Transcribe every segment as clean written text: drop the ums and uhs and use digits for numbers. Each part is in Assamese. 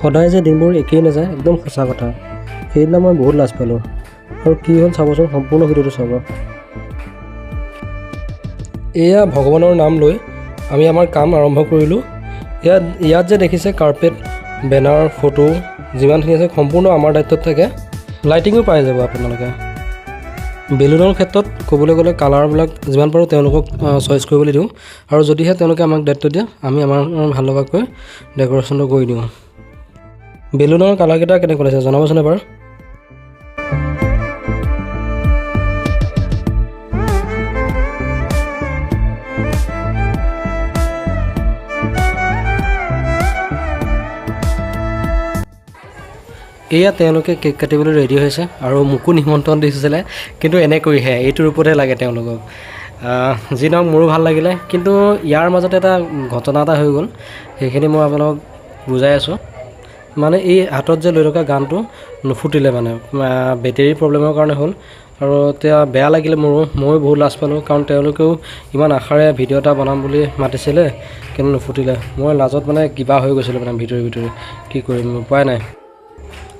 সদায় যে দিনবোৰ একেই নাযায় একদম সঁচা কথা। সেইদিনা মই বহুত লাজ পালোঁ। আৰু কি হ'ল চাবচোন, সম্পূৰ্ণ ভিডিঅ'টো চাব। এয়া ভগৱানৰ নাম লৈ আমি আমাৰ কাম আৰম্ভ কৰিলোঁ। ইয়াত যে দেখিছে কাৰ্পেট, বেনাৰ, ফটো যিমানখিনি আছে সম্পূৰ্ণ আমাৰ দায়িত্বত থাকে। লাইটিঙো পাই যাব আপোনালোকে। বেলুনৰ ক্ষেত্ৰত ক'বলৈ গ'লে কালাৰবিলাক যিমান পাৰোঁ তেওঁলোকক চইচ কৰিবলৈ দিওঁ, আৰু যদিহে তেওঁলোকে আমাক দায়িত্ব দিয়ে আমি আমাৰ ভাল লগাকৈ ডেক'ৰেশ্যনটো কৰি দিওঁ। বেলুনৰ কালাৰকেইটা কেনেকুৱা লাগিছে জনাবচোন এবাৰ। এয়া তেওঁলোকে কেক কাটিবলৈ ৰেডি হৈছে আৰু মোকো নিমন্ত্ৰণ দিছিলে, কিন্তু এনেকৈহে এইটো ৰূপতহে লাগে তেওঁলোকক। যি নহওক মোৰো ভাল লাগিলে, কিন্তু ইয়াৰ মাজতে এটা ঘটনা এটা হৈ গ'ল, সেইখিনি মই আপোনালোকক বুজাই আছোঁ। মানে এই হাতত যে লৈ থকা গানটো নুফুটিলে, মানে বেটেৰী প্ৰব্লেমৰ কাৰণে হ'ল। আৰু এতিয়া বেয়া লাগিলে ময়ো বহুত লাজ পালোঁ, কাৰণ তেওঁলোকেও ইমান আশাৰে ভিডিঅ' এটা বনাম বুলি মাতিছিলে, কিন্তু নুফুটিলে। মই লাজত মানে কিবা হৈ গৈছিলোঁ মানে ভিতৰি কি কৰিম, উপায় নাই।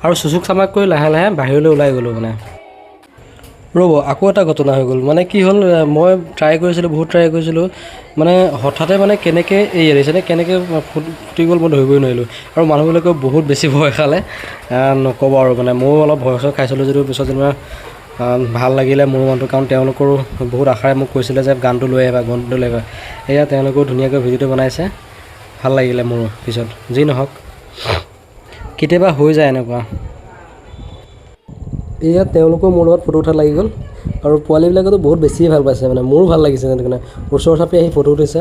আৰু চুচুক চামাক কৰি লাহে লাহে বাহিৰলৈ ওলাই গ'লোঁ। মানে ৰ'ব, আকৌ এটা ঘটনা হৈ গ'ল। মানে কি হ'ল, মই বহুত ট্ৰাই কৰিছিলোঁ, মানে হঠাতে মানে কেনেকৈ এই এৰিছেনে কেনেকৈ ফুটি গ'ল মই ধৰিবই নোৱাৰিলোঁ। আৰু মানুহবিলাকেও বহুত বেছি ভয় খালে, নক'ব আৰু। মানে ময়ো অলপ ভয় খাইছিলোঁ, যদিও পিছত যেনিবা ভাল লাগিলে মোৰ মনটো, কাৰণ তেওঁলোকৰো বহুত আশাৰে মোক কৈছিলে যে গানটো লৈ আহিবা, গানটো লৈ আহিবা। এয়া তেওঁলোকেও ধুনীয়াকৈ ভিডিঅ'টো বনাইছে, ভাল লাগিলে মোৰো। পিছত যি নহওক, কেতিয়াবা হৈ যায় এনেকুৱা। এয়া তেওঁলোকেও মোৰ লগত ফটো উঠাত লাগি গ'ল, আৰু পোৱালীবিলাকেতো বহুত বেছিয়ে ভাল পাইছে। মানে মোৰো ভাল লাগিছে, তেনেকৈ ওচৰ চাপি আহি ফটো উঠিছে।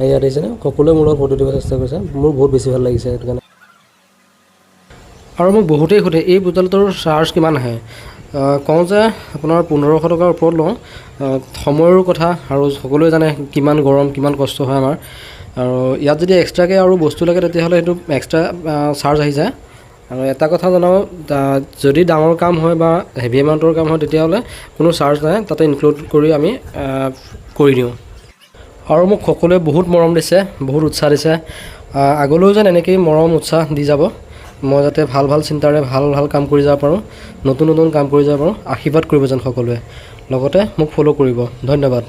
এয়া দেখিছেনে, সকলোৱে মোৰ লগত ফটো দিব চেষ্টা কৰিছে, মোৰ বহুত বেছি ভাল লাগিছে সেইটো কাৰণে। আৰু মোক বহুতেই সোধে এই বটলটোৰ চাৰ্জ কিমান আহে। কওঁ যে আপোনাৰ 1500 টকাৰ ওপৰত লওঁ। সময়ৰো কথা, আৰু সকলোৱে জানে কিমান গৰম, কিমান কষ্ট হয় আমাৰ। আৰু ইয়াত যদি এক্সট্ৰাকৈ আৰু বস্তু লাগে তেতিয়াহ'লে সেইটো এক্সট্ৰা চাৰ্জ আহি যায়। আৰু এটা কথা জনাওঁ, যদি ডাঙৰ কাম হয় বা হেভি এমাউণ্টৰ কাম হয় তেতিয়াহ'লে কোনো চাৰ্জ নাই, তাতে ইনক্লুড কৰি আমি কৰি দিওঁ। আৰু মোক সকলোৱে বহুত মৰম দিছে, বহুত উৎসাহ দিছে। আগলৈও যেন এনেকৈয়ে মৰম উৎসাহ দি যাব, মই যাতে ভাল চিন্তাৰে ভাল কাম কৰি যাব পাৰোঁ, নতুন কাম কৰি যাব পাৰোঁ। আশীৰ্বাদ কৰিব যেন সকলোৱে, লগতে মোক ফ'ল' কৰিব। ধন্যবাদ।